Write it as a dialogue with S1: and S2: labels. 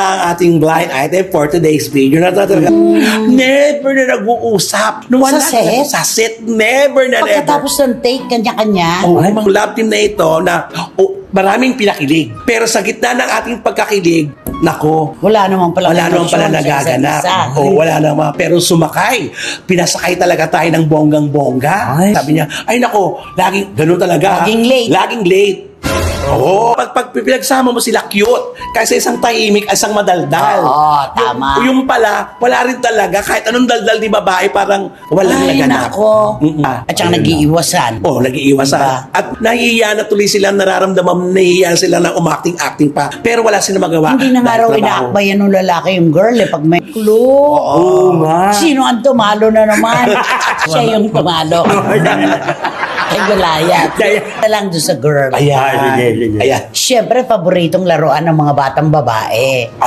S1: ang ating blind item for today's video na talaga. Never na nag-uusap. No,
S2: Sa set?
S1: Sa set, never na
S2: Pagkatapos ng take, kanya-kanya.
S1: Ang love team na ito na maraming pinakilig. Pero sa gitna ng ating pagkakilig, nako,
S2: Wala naman pala
S1: nagaganap. Wala naman. Pero sumakay. Pinasakay talaga tayo ng bonggang-bongga.
S3: Ay.
S1: Sabi niya, ay nako, laging, ganun talaga.
S2: Laging late.
S1: Laging late. Oo. Pag pinagsama mo sila, cute. Kasi isang tahimik, isang madaldal.
S2: Oo, tama.
S1: Yung pala, wala rin talaga. Kahit anong daldal ni babae, parang walang
S2: Ay,
S1: naganap.
S2: nako. At saka nag-iiwasan.
S1: Oo, nag-iiwasan.
S2: Diba?
S1: At nahihiya na tuloy sila, nararamdaman, nahihiya sila na umacting-acting pa. Pero wala silang magawa.
S2: Hindi na nga
S1: Dahil
S2: raw
S1: trabaho.
S2: inaakbayan ng lalaki yung girl pag may clue.
S3: Oo nga.
S2: Sino ang tumalo na naman? Siya yung tumalo. Ay, galayat. Na lang doon sa girl.
S1: Ayan.
S3: Sige.
S1: Ayan.
S2: Siyempre, paboritong laruan ng mga batang babae.